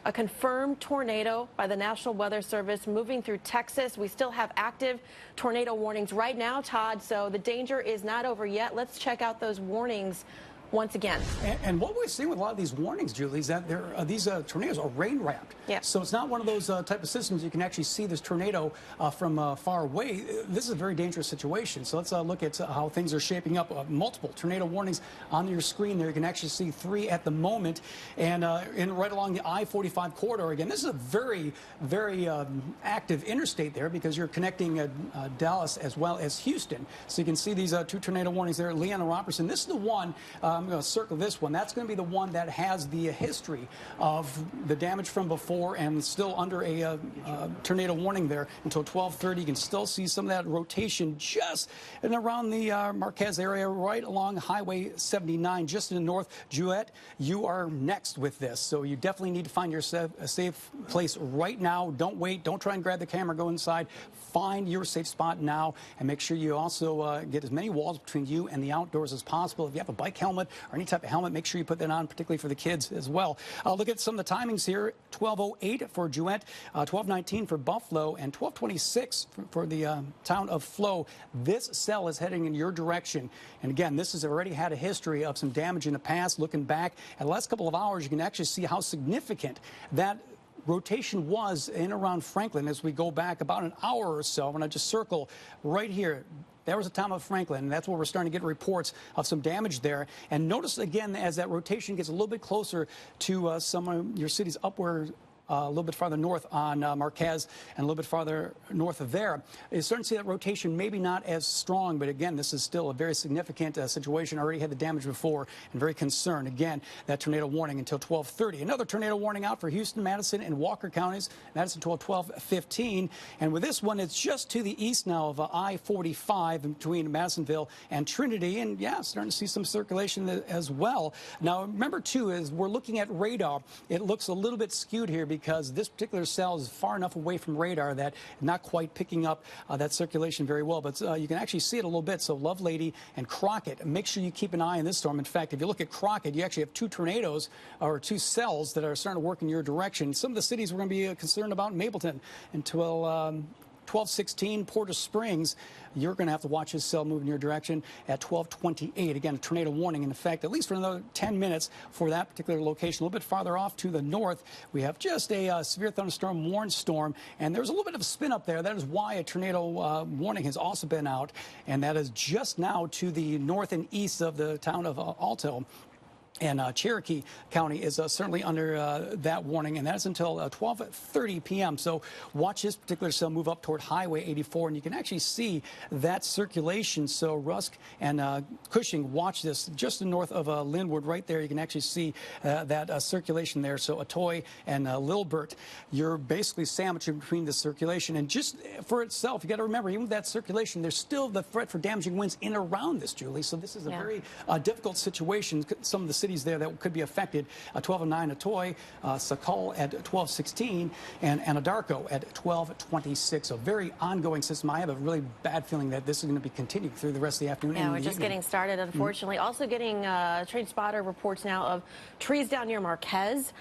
A confirmed tornado by the National Weather Service moving through Texas. We still have active tornado warnings right now, Todd, so the danger is not over yet. Let's check out those warnings once again. And what we're seeing with a lot of these warnings, Julie, is that these tornadoes are rain-wrapped. Yeah. So it's not one of those type of systems you can actually see this tornado from far away. This is a very dangerous situation. So let's look at how things are shaping up. Multiple tornado warnings on your screen there. You can actually see 3 at the moment. And right along the I-45 corridor, again, this is a very, very active interstate there because you're connecting Dallas as well as Houston. So you can see these 2 tornado warnings there. Leon and Robertson. This is the one. I'm going to circle this one. That's going to be the one that has the history of the damage from before and still under a tornado warning there until 12:30. You can still see some of that rotation just in around the Marquez area, right along Highway 79, just in the north. Juliet, you are next with this, so you definitely need to find yourself a safe place right now. Don't wait. Don't try and grab the camera. Go inside. Find your safe spot now, and make sure you also get as many walls between you and the outdoors as possible. If you have a bike helmet or any type of helmet, make sure you put that on, particularly for the kids as well. Look at some of the timings here. 12:08 for Juliet, 12:19 for Buffalo, and 12:26 for the town of Flo. This cell is heading in your direction. And again, this has already had a history of some damage in the past. Looking back at the last couple of hours, you can actually see how significant that rotation was in around Franklin as we go back about an hour or so. I'm going to just circle right here. There was the town of Franklin, and that's where we're starting to get reports of some damage there. And notice again, as that rotation gets a little bit closer to some of your cities upward, a little bit farther north on Marquez and a little bit farther north of there, you're starting to see that rotation maybe not as strong, but again, this is still a very significant situation. Already had the damage before and very concerned. Again, that tornado warning until 12:30. Another tornado warning out for Houston, Madison, and Walker counties. That's until 12:15. And with this one, it's just to the east now of I-45 between Madisonville and Trinity. And yeah, starting to see some circulation as well. Now, remember, too, as we're looking at radar, it looks a little bit skewed here because this particular cell is far enough away from radar that not quite picking up that circulation very well. But you can actually see it a little bit. So Lovelady and Crockett, make sure you keep an eye on this storm. In fact, if you look at Crockett, you actually have 2 tornadoes or 2 cells that are starting to work in your direction. Some of the cities we're going to be concerned about: Mapleton until 12:16, Porter Springs. You're going to have to watch this cell move in your direction at 12:28. Again, a tornado warning in effect, at least for another 10 minutes for that particular location. A little bit farther off to the north, we have just a severe thunderstorm warned storm, and there's a little bit of a spin up there. That is why a tornado warning has also been out, and that is just now to the north and east of the town of Alto. And Cherokee County is certainly under that warning, and that's until 12:30 p.m. So watch this particular cell move up toward Highway 84, and you can actually see that circulation. So Rusk and Cushing, watch this just north of Linwood right there. You can actually see that circulation there. So Atoy and Lilbert, you're basically sandwiched in between the circulation. And just for itself, you got to remember, even with that circulation, there's still the threat for damaging winds in and around this, Julie. So this is a very difficult situation. Some of the cities there that could be affected: 12:09 Atoy, Sakal at 12:16, and Anadarko at 12:26. So very ongoing system. I have a really bad feeling that this is going to be continuing through the rest of the afternoon. Yeah, we're just getting started, unfortunately. Also getting trade spotter reports now of trees down near Marquez.